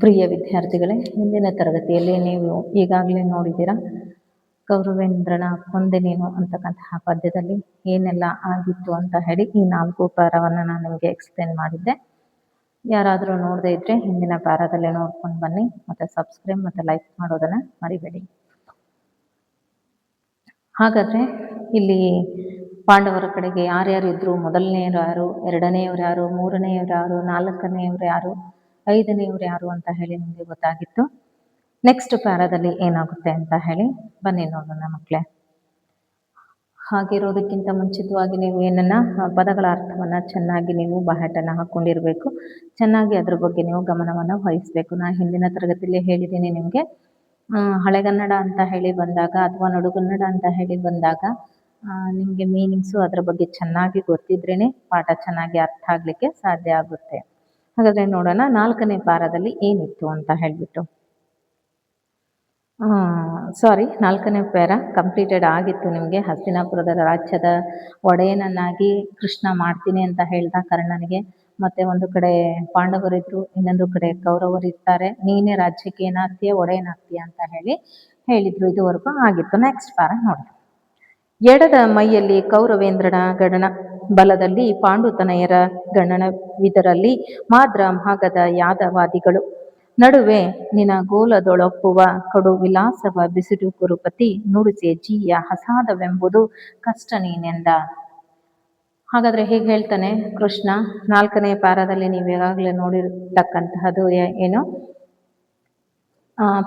ಪ್ರಿಯ ವಿದ್ಯಾರ್ಥಿಗಳೇ, ಹಿಂದಿನ ತರಗತಿಯಲ್ಲಿ ನೀವು ಈಗಾಗಲೇ ನೋಡಿದ್ದೀರಾ ಕೌರವೇಂದ್ರನ ಕೊಂದೆ ನೀನು ಅಂತಕ್ಕಂತಹ ಪದ್ಯದಲ್ಲಿ ಏನೆಲ್ಲ ಆಗಿತ್ತು ಅಂತ ಹೇಳಿ ಈ 4 ಪ್ಯಾರಾವನ್ನು ನಾನು ನಿಮಗೆ ಎಕ್ಸ್ಪ್ಲೇನ್ ಮಾಡಿದ್ದೆ. ಯಾರಾದರೂ ನೋಡದೇ ಇದ್ರೆ ಹಿಂದಿನ ಪ್ಯಾರಾದಲ್ಲೇ ನೋಡ್ಕೊಂಡು ಬನ್ನಿ, ಮತ್ತೆ ಸಬ್ಸ್ಕ್ರೈಬ್ ಮತ್ತೆ ಲೈಕ್ ಮಾಡೋದನ್ನ ಮರಿಬೇಡಿ. ಹಾಗಾದ್ರೆ ಇಲ್ಲಿ ಪಾಂಡವರ ಕಡೆಗೆ ಯಾರ್ಯಾರು ಇದ್ರು, ಮೊದಲನೆಯವರು ಯಾರು, ಎರಡನೆಯವರು ಯಾರು, ಮೂರನೆಯವರು ಯಾರು, ನಾಲ್ಕನೆಯವರು ಯಾರು, ಐದನೆಯವರು ಯಾರು ಅಂತ ಹೇಳಿ ನಿಮಗೆ ಗೊತ್ತಾಗಿತ್ತು. ನೆಕ್ಸ್ಟ್ ಪ್ಯಾರಾದಲ್ಲಿ ಏನಾಗುತ್ತೆ ಅಂತ ಹೇಳಿ ಬನ್ನಿ ನೋಡೋಣ ಮಕ್ಕಳೇ. ಹಾಗಿರೋದಕ್ಕಿಂತ ಮುಂಚಿತವಾಗಿ ನೀವು ಏನನ್ನ ಪದಗಳ ಅರ್ಥವನ್ನ ಚೆನ್ನಾಗಿ ನೀವು ಬಹಟನ್ನ ಹಾಕೊಂಡಿರ್ಬೇಕು. ಚೆನ್ನಾಗಿ ಅದ್ರ ಬಗ್ಗೆ ನೀವು ಗಮನವನ್ನು ವಹಿಸ್ಬೇಕು. ನಾನು ಹಿಂದಿನ ತರಗತಿಯಲ್ಲಿ ಹೇಳಿದ್ದೀನಿ ನಿಮಗೆ, ಹಳೆಗನ್ನಡ ಅಂತ ಹೇಳಿ ಬಂದಾಗ ಅಥವಾ ನಡುಗನ್ನಡ ಅಂತ ಹೇಳಿ ಬಂದಾಗ ನಿಮಗೆ ಮೀನಿಂಗ್ಸು ಅದ್ರ ಬಗ್ಗೆ ಚೆನ್ನಾಗಿ ಗೊತ್ತಿದ್ರೇನೆ ಪಾಠ ಚೆನ್ನಾಗಿ ಅರ್ಥ ಆಗ್ಲಿಕ್ಕೆ ಸಾಧ್ಯ ಆಗುತ್ತೆ. ಹಾಗಾದ್ರೆ ನೋಡೋಣ 4ನೇ ಪ್ಯಾರಾದಲ್ಲಿ ಏನಿತ್ತು ಅಂತ ಹೇಳ್ಬಿಟ್ಟು. 4ನೇ ಪ್ಯಾರಾ ಕಂಪ್ಲೀಟೆಡ್ ಆಗಿತ್ತು ನಿಮಗೆ. ಹಸ್ತಿನಾಪುರದ ರಾಜ್ಯದ ಒಡೆಯನನ್ನಾಗಿ ಕೃಷ್ಣ ಮಾಡ್ತೀನಿ ಅಂತ ಹೇಳ್ದ ಕರ್ಣನಿಗೆ. ಮತ್ತೆ ಒಂದು ಕಡೆ ಪಾಂಡವರಿದ್ರು, ಇನ್ನೊಂದು ಕಡೆ ಕೌರವರಿರ್ತಾರೆ, ನೀನೇ ರಾಜ್ಯಕ್ಕೆ ಏನಾಗ್ತೀಯ, ಒಡೆಯನಾಗ್ತೀಯ ಅಂತ ಹೇಳಿದ್ರು. ಇದುವರೆಗೂ ಆಗಿತ್ತು. ನೆಕ್ಸ್ಟ್ ಪ್ಯಾರಾ ನೋಡಿ. ಎಡದ ಮೈಯಲ್ಲಿ ಕೌರವೇಂದ್ರನ ಗಣನ, ಬಲದಲ್ಲಿ ಪಾಂಡುತನಯರ ಗಣನವಿದರಲ್ಲಿ ಮಾದ್ರ ಭಾಗದ ಯಾದವಾದಿಗಳು, ನಡುವೆ ನಿನಗೋಲದೊಳಪ್ಪುವ ಕಡು ವಿಲಾಸವ ಬಿಸಿಡು ಕುರುಪತಿ, ನುಡಿಸೆ ಜೀಯ ಹಸಾದವೆಂಬುದು ಕಷ್ಟ ನೀನೆಂದ. ಹಾಗಾದ್ರೆ ಹೇಗೆ ಹೇಳ್ತಾನೆ ಕೃಷ್ಣ 4ನೇ ಪ್ಯಾರಾದಲ್ಲಿ ನೀವು ಈಗಾಗಲೇ ನೋಡಿರ್ತಕ್ಕಂತಹದ್ದು ಏನು,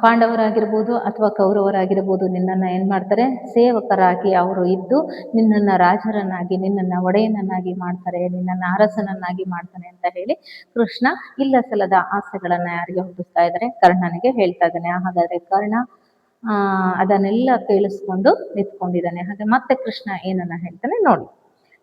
ಪಾಂಡವರಾಗಿರ್ಬೋದು ಅಥವಾ ಕೌರವರಾಗಿರ್ಬೋದು ನಿನ್ನನ್ನು ಏನು ಮಾಡ್ತಾರೆ, ಸೇವಕರಾಗಿ ಅವರು ಇದ್ದು ನಿನ್ನನ್ನು ರಾಜರನ್ನಾಗಿ, ನಿನ್ನನ್ನು ಒಡೆಯನನ್ನಾಗಿ ಮಾಡ್ತಾರೆ, ನಿನ್ನನ್ನು ಅರಸನನ್ನಾಗಿ ಮಾಡ್ತಾನೆ ಅಂತ ಹೇಳಿ ಕೃಷ್ಣ ಇಲ್ಲ ಸಲ್ಲದ ಆಸೆಗಳನ್ನು ಯಾರಿಗೆ ಹುಟ್ಟಿಸ್ತಾ ಇದ್ದಾರೆ, ಕರ್ಣನಿಗೆ ಹೇಳ್ತಾ ಇದ್ದಾನೆ. ಹಾಗಾದ್ರೆ ಕರ್ಣ ಅದನ್ನೆಲ್ಲ ಕೇಳಿಸ್ಕೊಂಡು ನಿಂತ್ಕೊಂಡಿದ್ದಾನೆ. ಹಾಗೆ ಮತ್ತೆ ಕೃಷ್ಣ ಏನನ್ನ ಹೇಳ್ತಾನೆ ನೋಡಿ.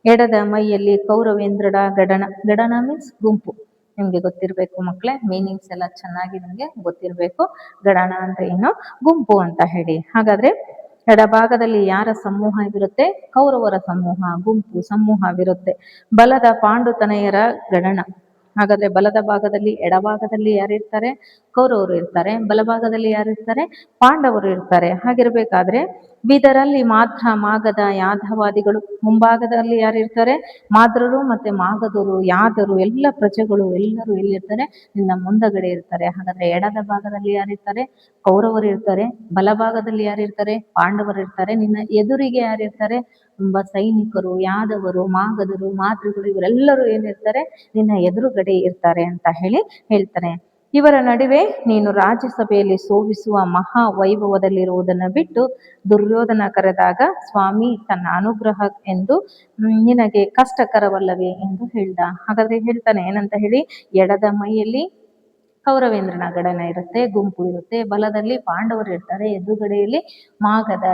ಎಡದ ಮೈಯಲ್ಲಿ ಕೌರವೇಂದ್ರನ ಗಡನ, ಗಡನ ಮೀನ್ಸ್ ಗುಂಪು. ನಿಮ್ಗೆ ಗೊತ್ತಿರಬೇಕು ಮಕ್ಕಳೇ, ಮೀನಿಂಗ್ಸ್ ಎಲ್ಲ ಚೆನ್ನಾಗಿ ನಿಮ್ಗೆ ಗೊತ್ತಿರಬೇಕು. ಗಡನ ಅಂದ್ರೆ ಏನು, ಗುಂಪು ಅಂತ ಹೇಳಿ. ಹಾಗಾದ್ರೆ ಎಡಭಾಗದಲ್ಲಿ ಯಾರ ಸಮೂಹವಿರುತ್ತೆ, ಕೌರವರ ಸಮೂಹ, ಗುಂಪು ಸಮೂಹವಿರುತ್ತೆ. ಬಲದ ಪಾಂಡುತನಯರ ಗಣನ, ಹಾಗಾದ್ರೆ ಬಲದ ಭಾಗದಲ್ಲಿ, ಎಡಭಾಗದಲ್ಲಿ ಯಾರಿರ್ತಾರೆ, ಕೌರವರು ಇರ್ತಾರೆ, ಬಲಭಾಗದಲ್ಲಿ ಯಾರಿರ್ತಾರೆ, ಪಾಂಡವರು ಇರ್ತಾರೆ. ಹಾಗಿರ್ಬೇಕಾದ್ರೆ ಬಿದರಲ್ಲಿ ಮಾತ್ರ ಮಾಗದ ಯಾದವಾದಿಗಳು, ಮುಂಭಾಗದಲ್ಲಿ ಯಾರಿರ್ತಾರೆ, ಮಾದ್ರರು ಮತ್ತೆ ಮಾಗದರು, ಯಾದರು, ಎಲ್ಲ ಪ್ರಜೆಗಳು ಎಲ್ಲರೂ ಎಲ್ಲಿರ್ತಾರೆ, ನಿನ್ನ ಮುಂದಗಡೆ ಇರ್ತಾರೆ. ಹಾಗಾದ್ರೆ ಎಡದ ಭಾಗದಲ್ಲಿ ಯಾರಿರ್ತಾರೆ, ಕೌರವರು ಇರ್ತಾರೆ, ಬಲಭಾಗದಲ್ಲಿ ಯಾರಿರ್ತಾರೆ, ಪಾಂಡವರು ಇರ್ತಾರೆ, ನಿನ್ನ ಎದುರಿಗೆ ಯಾರಿರ್ತಾರೆ, ತುಂಬಾ ಸೈನಿಕರು, ಯಾದವರು, ಮಾಗದರು, ಮಾತೃಗಳು, ಇವರೆಲ್ಲರೂ ಏನಿರ್ತಾರೆ, ನಿನ್ನ ಎದುರುಗಡೆ ಇರ್ತಾರೆ ಅಂತ ಹೇಳ್ತಾನೆ. ಇವರ ನಡುವೆ ನೀನು ರಾಜ್ಯಸಭೆಯಲ್ಲಿ ಸೋವಿಸುವ ಮಹಾ ವೈಭವದಲ್ಲಿರುವುದನ್ನು ಬಿಟ್ಟು ದುರ್ಯೋಧನ ಕರೆದಾಗ ಸ್ವಾಮಿ ತನ್ನ ಅನುಗ್ರಹ ಎಂದು ನಿನಗೆ ಕಷ್ಟಕರವಲ್ಲವೇ ಎಂದು ಹೇಳ್ದ. ಹಾಗಾದ್ರೆ ಹೇಳ್ತಾನೆ ಏನಂತ ಹೇಳಿ, ಎಡದ ಮೈಯಲ್ಲಿ ಕೌರವೇಂದ್ರನ ಗಡನ ಇರುತ್ತೆ, ಗುಂಪು ಇರುತ್ತೆ, ಬಲದಲ್ಲಿ ಪಾಂಡವರು ಇರ್ತಾರೆ, ಎದುರುಗಡೆಯಲ್ಲಿ ಮಾಗದ,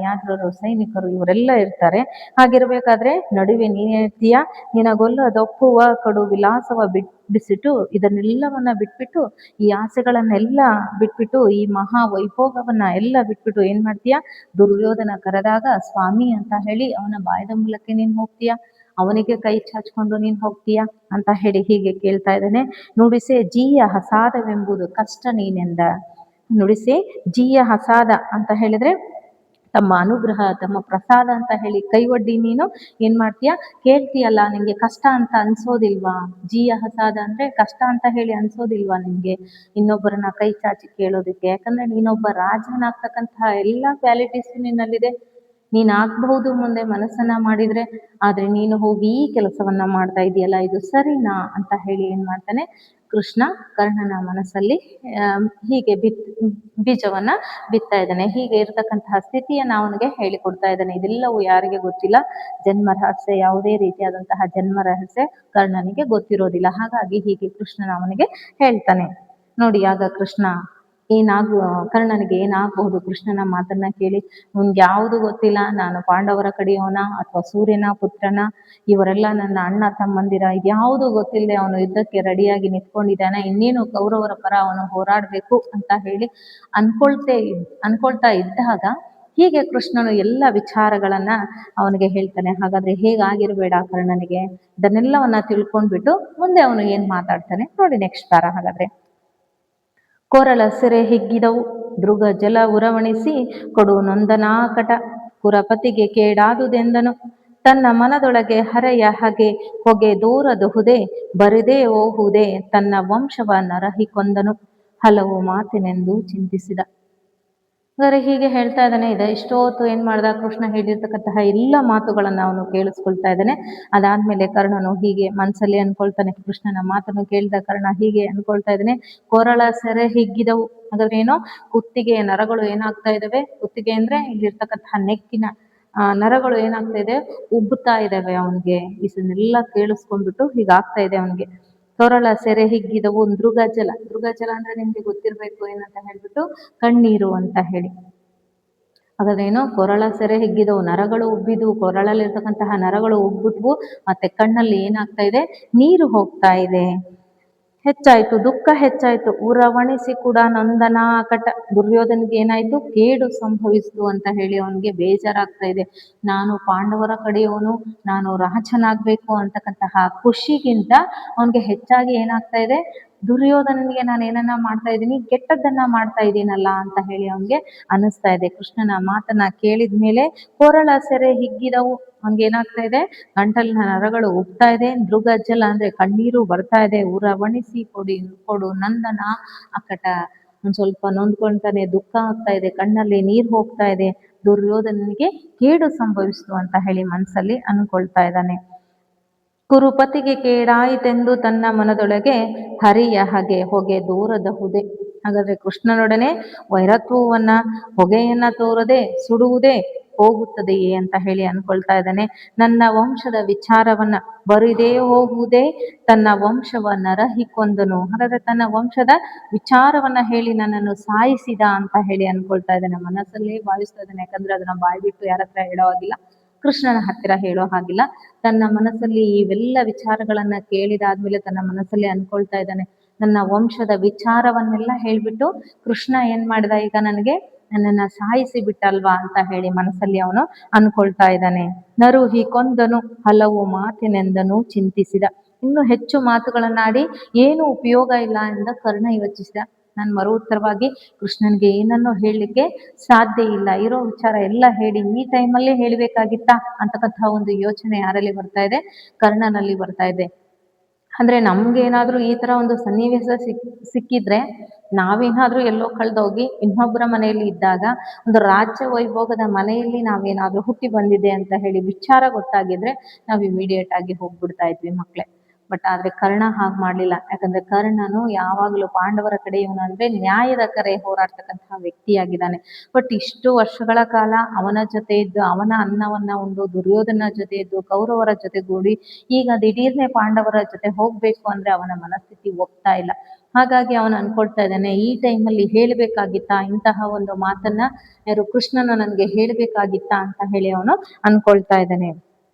ಯಾದ್ರರು, ಸೈನಿಕರು ಇವರೆಲ್ಲ ಇರ್ತಾರೆ. ಹಾಗಿರ್ಬೇಕಾದ್ರೆ ನಡುವೆ ನೀನೇರ್ತೀಯ, ನಿನಗೊಲ್ಲದೊಪ್ಪುವ ಕಡು ವಿಲಾಸವ ಬಿಸಿಟ್ಟು, ಇದನ್ನೆಲ್ಲವನ್ನ ಬಿಟ್ಬಿಟ್ಟು, ಈ ಆಸೆಗಳನ್ನೆಲ್ಲ ಬಿಟ್ಬಿಟ್ಟು, ಈ ಮಹಾ ವೈಭೋಗವನ್ನ ಎಲ್ಲ ಬಿಟ್ಬಿಟ್ಟು ಏನ್ ಮಾಡ್ತೀಯ, ದುರ್ಯೋಧನ ಕರೆದಾಗ ಸ್ವಾಮಿ ಅಂತ ಹೇಳಿ ಅವನ ಬಾಯದ ಮೂಲಕ್ಕೆ ನೀನ್ ಹೋಗ್ತೀಯ, ಅವನಿಗೆ ಕೈ ಚಾಚ್ಕೊಂಡು ನೀನ್ ಹೋಗ್ತೀಯ ಅಂತ ಹೇಳಿ ಹೀಗೆ ಕೇಳ್ತಾ ಇದ್ದಾನೆ. ನುಡಿಸೆ ಜೀಯ ಹಸಾದವೆಂಬುದು ಕಷ್ಟ ನೀನೆಂದ. ನುಡಿಸೆ ಜೀಯ ಹಸಾದ ಅಂತ ಹೇಳಿದ್ರೆ ತಮ್ಮ ಅನುಗ್ರಹ, ತಮ್ಮ ಪ್ರಸಾದ ಅಂತ ಹೇಳಿ ಕೈ ಒಡ್ಡಿ ನೀನು ಏನ್ ಮಾಡ್ತೀಯ, ಕೇಳ್ತೀಯಲ್ಲ, ನಿಂಗೆ ಕಷ್ಟ ಅಂತ ಅನ್ಸೋದಿಲ್ವಾ? ಜೀಯ ಹಸಾದ ಅಂದ್ರೆ ಕಷ್ಟ ಅಂತ ಹೇಳಿ ಅನ್ಸೋದಿಲ್ವಾ ನಿನ್ಗೆ ಇನ್ನೊಬ್ಬರನ್ನ ಕೈ ಚಾಚಿ ಕೇಳೋದಕ್ಕೆ? ಯಾಕಂದ್ರೆ ನೀನೊಬ್ಬ ರಾಜನಾಗ್ತಕ್ಕಂತಹ ಎಲ್ಲಾ ಕ್ವಾಲಿಟೀಸ್ ನಿನ್ನಲ್ಲಿದೆ, ನೀನ್ ಆಗ್ಬಹುದು ಮುಂದೆ ಮನಸ್ಸನ್ನ ಮಾಡಿದ್ರೆ. ಆದ್ರೆ ನೀನು ಹೋಗಿ ಈ ಕೆಲಸವನ್ನ ಮಾಡ್ತಾ ಇದೆಯಲ್ಲ, ಇದು ಸರಿನಾ ಅಂತ ಹೇಳಿ ಏನ್ ಮಾಡ್ತಾನೆ ಕೃಷ್ಣ ಕರ್ಣನ ಮನಸ್ಸಲ್ಲಿ ಹೀಗೆ ಬೀಜವನ್ನ ಬಿತ್ತಾ ಇದ್ದಾನೆ. ಹೀಗೆ ಇರತಕ್ಕಂತಹ ಸ್ಥಿತಿಯನ್ನ ಅವನಿಗೆ ಹೇಳಿಕೊಡ್ತಾ ಇದ್ದಾನೆ. ಇದೆಲ್ಲವೂ ಯಾರಿಗೆ ಗೊತ್ತಿಲ್ಲ, ಜನ್ಮ ರಹಸ್ಯ, ಯಾವುದೇ ರೀತಿಯಾದಂತಹ ಜನ್ಮ ರಹಸ್ಯ ಕರ್ಣನಿಗೆ ಗೊತ್ತಿರೋದಿಲ್ಲ. ಹಾಗಾಗಿ ಹೀಗೆ ಕೃಷ್ಣನ ಅವನಿಗೆ ಹೇಳ್ತಾನೆ ನೋಡಿ. ಆಗ ಕರ್ಣನಿಗೆ ಏನಾಗಬಹುದು, ಕೃಷ್ಣನ ಮಾತನ್ನ ಕೇಳಿ, ನಿಮ್ಗೆ ಯಾವುದು ಗೊತ್ತಿಲ್ಲ, ನಾನು ಪಾಂಡವರ ಕಡೆಯವನ ಅಥವಾ ಸೂರ್ಯನ ಪುತ್ರನ, ಇವರೆಲ್ಲ ನನ್ನ ಅಣ್ಣ ತಮ್ಮಂದಿರ, ಇದ್ಯಾವುದು ಗೊತ್ತಿಲ್ಲದೆ ಅವನು ಯುದ್ಧಕ್ಕೆ ರೆಡಿಯಾಗಿ ನಿಂತ್ಕೊಂಡಿದ್ದಾನೆ, ಇನ್ನೇನು ಕೌರವರ ಪರ ಅವನು ಹೋರಾಡಬೇಕು ಅಂತ ಹೇಳಿ ಅನ್ಕೊಳ್ತಾ ಇದ್ದಾಗ ಹೀಗೆ ಕೃಷ್ಣನು ಎಲ್ಲ ವಿಚಾರಗಳನ್ನ ಅವನಿಗೆ ಹೇಳ್ತಾನೆ. ಹಾಗಾದ್ರೆ ಹೇಗಾಗಿರ್ಬೇಡ ಕರ್ಣನಿಗೆ, ಇದನ್ನೆಲ್ಲವನ್ನ ತಿಳ್ಕೊಂಡ್ಬಿಟ್ಟು ಮುಂದೆ ಅವನು ಏನ್ ಮಾತಾಡ್ತಾನೆ ನೋಡಿ ನೆಕ್ಸ್ಟ್ ಪ್ಯಾರಾ. ಹಾಗಾದ್ರೆ ಕೊರಳ ಸೆರೆ ಹಿಗ್ಗಿದವು ದೃಗ ಜಲ ಉರವಣಿಸಿ ಕೊಡು ನೊಂದನಾಕಟ ಕುರಪತಿಗೆ ಕೇಡಾದುದೆಂದನು ತನ್ನ ಮನದೊಳಗೆ ಹರೆಯ ಹಗೆ ಹೊಗೆ ದೂರದುಹುದೆ ಬರಿದೇ ಹೋಹುದೇ ತನ್ನ ವಂಶವ ನರಹಿಕೊಂದನು ಹಲವು ಮಾತಿನೆಂದು ಚಿಂತಿಸಿದ. ಅಂದರೆ ಹೀಗೆ ಹೇಳ್ತಾ ಇದ್ದಾನೆ. ಇಷ್ಟೊತ್ತು ಏನ್ ಮಾಡ್ದ, ಕೃಷ್ಣ ಹೇಳಿರ್ತಕ್ಕಂತಹ ಎಲ್ಲ ಮಾತುಗಳನ್ನ ಅವನು ಕೇಳಿಸ್ಕೊಳ್ತಾ ಇದ್ದಾನೆ. ಅದಾದ್ಮೇಲೆ ಕರ್ಣನು ಹೀಗೆ ಮನ್ಸಲ್ಲಿ ಅನ್ಕೊಳ್ತಾನೆ, ಕೃಷ್ಣನ ಮಾತನ್ನು ಕೇಳಿದ ಕರ್ಣ ಹೀಗೆ ಅನ್ಕೊಳ್ತಾ ಇದ್ದಾನೆ, ಕೊರಳ ಸೆರೆ ಹಿಗ್ಗಿದವು. ಹಾಗಾದ್ರೆ ಏನೋ ಕುತ್ತಿಗೆ ನರಗಳು ಏನಾಗ್ತಾ ಇದಾವೆ, ಕುತ್ತಿಗೆ ಅಂದ್ರೆ ಇಲ್ಲಿರ್ತಕ್ಕಂತಹ ನೆಕ್ಕಿನ ನರಗಳು ಏನಾಗ್ತಾ ಇದೆ, ಉಬ್ಬುತ್ತಾ ಇದಾವೆ ಅವನಿಗೆ. ಇದನ್ನೆಲ್ಲ ಕೇಳಿಸ್ಕೊಂಡ್ಬಿಟ್ಟು ಹೀಗಾಗ್ತಾ ಇದೆ ಅವನಿಗೆ. ಕೊರಳ ಸೆರೆ ಹಿಗ್ಗಿದವು ದೃಗಜಲ. ದೃಗಜಲ ಅಂದ್ರೆ ನಿಮ್ಗೆ ಗೊತ್ತಿರ್ಬೇಕು ಏನಂತ ಹೇಳ್ಬಿಟ್ಟು, ಕಣ್ಣೀರು ಅಂತ ಹೇಳಿ. ಹಾಗಾದ್ರೇನು, ಕೊರಳ ಸೆರೆ ಹಿಗ್ಗಿದವು, ನರಗಳು ಉಬ್ಬಿದ್ವು, ಕೊರಳಲ್ಲಿರ್ತಕ್ಕಂತಹ ನರಗಳು ಉಬ್ಬಿದ್ವು, ಮತ್ತೆ ಕಣ್ಣಲ್ಲಿ ಏನಾಗ್ತಾ ಇದೆ, ನೀರು ಹೋಗ್ತಾ ಇದೆ. ಹೆಚ್ಚಾಯ್ತು, ದುಃಖ ಹೆಚ್ಚಾಯ್ತು. ಉರವಣಿಸಿ ಕೂಡ ನೊಂದನ ಕಟ. ದುರ್ಯೋಧನಿಗೆ ಏನಾಯ್ತು, ಕೇಡು ಸಂಭವಿಸ್ತು ಅಂತ ಹೇಳಿ ಅವನಿಗೆ ಬೇಜಾರಾಗ್ತಾ ಇದೆ. ನಾನು ಪಾಂಡವರ ಕಡೆಯವನು, ನಾನು ರಾಜನಾಗ್ಬೇಕು ಅಂತಕ್ಕಂತಹ ಖುಷಿಗಿಂತ ಅವನಿಗೆ ಹೆಚ್ಚಾಗಿ ಏನಾಗ್ತಾ ಇದೆ, ದುರ್ಯೋಧನನಿಗೆ ನಾನು ಏನನ್ನ ಮಾಡ್ತಾ ಇದ್ದೀನಿ, ಕೆಟ್ಟದ್ದನ್ನ ಮಾಡ್ತಾ ಇದ್ದೀನಲ್ಲ ಅಂತ ಹೇಳಿ ಅವನಿಗೆ ಅನಿಸ್ತಾ ಇದೆ. ಕೃಷ್ಣನ ಮಾತನ್ನ ಕೇಳಿದ ಮೇಲೆ ಕೊರಳ ಸೆರೆ ಹಿಗ್ಗಿದವು. ಅವನಿಗೆ ಏನಾಗ್ತಾ ಇದೆ, ಗಂಟಲಿನ ನರಗಳು ಉಬ್ತಾ ಇದೆ, ದೃಗಜ್ಜಲ ಅಂದ್ರೆ ಕಣ್ಣೀರು ಬರ್ತಾ ಇದೆ. ಉರವಣಿಸಿ ಕೊಡು ನಂದನ ಅಕ್ಕಟ. ಒಂದ್ ಸ್ವಲ್ಪ ನೊಂದ್ಕೊಂತಾನೆ, ದುಃಖ ಆಗ್ತಾ ಇದೆ, ಕಣ್ಣಲ್ಲಿ ನೀರು ಹೋಗ್ತಾ ಇದೆ. ದುರ್ಯೋಧನನಿಗೆ ಕೇಡು ಸಂಭವಿಸ್ತು ಅಂತ ಹೇಳಿ ಮನಸ್ಸಲ್ಲಿ ಅನ್ಕೊಳ್ತಾ ಇದ್ದಾನೆ. ಕುರುಪತಿಗೆ ಕೇಡಾಯಿತೆಂದು ತನ್ನ ಮನದೊಳಗೆ ಹರಿಯ ಹಗೆ ಹೊಗೆ ದೂರದಹುದೆ. ಹಾಗಾದ್ರೆ ಕೃಷ್ಣನೊಡನೆ ವೈರತ್ವವನ್ನ, ಹೊಗೆಯನ್ನ ತೋರದೆ ಸುಡುವುದೇ ಹೋಗುತ್ತದೆಯೇ ಅಂತ ಹೇಳಿ ಅನ್ಕೊಳ್ತಾ ಇದ್ದಾನೆ. ನನ್ನ ವಂಶದ ವಿಚಾರವನ್ನ ಬರಿದೇ ಹೋಗುವುದೇ ತನ್ನ ವಂಶವ ನರಹಿಕೊಂದನು. ಹಾಗಾದ್ರೆ ತನ್ನ ವಂಶದ ವಿಚಾರವನ್ನ ಹೇಳಿ ನನ್ನನ್ನು ಸಾಯಿಸಿದ ಅಂತ ಹೇಳಿ ಅನ್ಕೊಳ್ತಾ ಇದ್ದಾನೆ. ಮನಸ್ಸಲ್ಲೇ ಭಾವಿಸ್ತಾ ಇದ್ದಾನೆ. ಯಾಕಂದ್ರೆ ಅದನ್ನ ಬಾಯ್ಬಿಟ್ಟು ಯಾರ ಹತ್ರ ಹೇಳೋ ಹಾಗಿಲ್ಲ, ಕೃಷ್ಣನ ಹತ್ತಿರ ಹೇಳೋ ಹಾಗಿಲ್ಲ. ತನ್ನ ಮನಸ್ಸಲ್ಲಿ ಇವೆಲ್ಲ ವಿಚಾರಗಳನ್ನ ಕೇಳಿದಾದ್ಮೇಲೆ ತನ್ನ ಮನಸ್ಸಲ್ಲಿ ಅನ್ಕೊಳ್ತಾ ಇದ್ದಾನೆ, ನನ್ನ ವಂಶದ ವಿಚಾರವನ್ನೆಲ್ಲ ಹೇಳ್ಬಿಟ್ಟು ಕೃಷ್ಣ ಏನ್ ಮಾಡಿದ, ಈಗ ನನ್ನನ್ನ ಸಾಯಿಸಿ ಬಿಟ್ಟಲ್ವಾ ಅಂತ ಹೇಳಿ ಮನಸ್ಸಲ್ಲಿ ಅವನು ಅನ್ಕೊಳ್ತಾ ಇದ್ದಾನೆ. ನರುಹಿ ಕೊಂದನು ಹಲವು ಮಾತಿನೆಂದನು ಚಿಂತಿಸಿದ. ಇನ್ನು ಹೆಚ್ಚು ಮಾತುಗಳನ್ನಾಡಿ ಏನು ಉಪಯೋಗ ಇಲ್ಲ ಎಂದ ಕರ್ಣ ಯೋಚಿಸಿದ. ನಾನು ಮರು ಉತ್ತರವಾಗಿ ಕೃಷ್ಣನ್ಗೆ ಏನನ್ನೋ ಹೇಳಲಿಕ್ಕೆ ಸಾಧ್ಯ ಇಲ್ಲ, ಇರೋ ವಿಚಾರ ಎಲ್ಲ ಹೇಳಿ ಈ ಟೈಮಲ್ಲೇ ಹೇಳಬೇಕಾಗಿತ್ತಾ ಅಂತಕ್ಕಂತಹ ಒಂದು ಯೋಚನೆ ಯಾರಲ್ಲಿ ಬರ್ತಾ ಇದೆ, ಕರ್ಣನಲ್ಲಿ ಬರ್ತಾ ಇದೆ. ಅಂದ್ರೆ ನಮ್ಗೇನಾದ್ರೂ ಈ ತರ ಒಂದು ಸನ್ನಿವೇಶ ಸಿಕ್ಕಿದ್ರೆ, ನಾವೇನಾದ್ರೂ ಎಲ್ಲೋ ಕಳೆದೋಗಿ ಇನ್ನೊಬ್ಬರ ಮನೆಯಲ್ಲಿ ಇದ್ದಾಗ, ಒಂದು ರಾಜ್ಯ ವೈಭೋಗದ ಮನೆಯಲ್ಲಿ ನಾವೇನಾದ್ರೂ ಹುಟ್ಟಿ ಬಂದಿದೆ ಅಂತ ಹೇಳಿ ವಿಚಾರ ಗೊತ್ತಾಗಿದ್ರೆ ನಾವು ಇಮಿಡಿಯೇಟ್ ಆಗಿ ಹೋಗ್ಬಿಡ್ತಾ ಇದ್ವಿ ಮಕ್ಳೇ. ಬಟ್ ಆದ್ರೆ ಕರ್ಣ ಹಾಗೆ ಮಾಡ್ಲಿಲ್ಲ. ಯಾಕಂದ್ರೆ ಕರ್ಣನು ಯಾವಾಗಲೂ ಪಾಂಡವರ ಕಡೆ ಇವನು ಅಂದ್ರೆ ನ್ಯಾಯದ ಕರೆ ಹೋರಾಡ್ತಕ್ಕಂತಹ ವ್ಯಕ್ತಿಯಾಗಿದ್ದಾನೆ. ಬಟ್ ಇಷ್ಟು ವರ್ಷಗಳ ಕಾಲ ಅವನ ಜೊತೆ ಇದ್ದು, ಅವನ ಅನ್ನವನ್ನ ಉಂಡು, ದುರ್ಯೋಧನ ಜೊತೆ ಇದ್ದು, ಕೌರವರ ಜೊತೆಗೂಡಿ ಈಗ ದಿಢೀರ್ನೆ ಪಾಂಡವರ ಜೊತೆ ಹೋಗ್ಬೇಕು ಅಂದ್ರೆ ಅವನ ಮನಸ್ಥಿತಿ ಒಪ್ತಾ ಇಲ್ಲ. ಹಾಗಾಗಿ ಅವನು ಅನ್ಕೊಳ್ತಾ ಇದ್ದಾನೆ, ಈ ಟೈಮಲ್ಲಿ ಹೇಳ್ಬೇಕಾಗಿತ್ತಾ ಇಂತಹ ಒಂದು ಮಾತನ್ನ, ಯಾರು ಕೃಷ್ಣನ ನನ್ಗೆ ಹೇಳ್ಬೇಕಾಗಿತ್ತಾ ಅಂತ ಹೇಳಿ ಅವನು ಅನ್ಕೊಳ್ತಾ ಇದ್ದಾನೆ.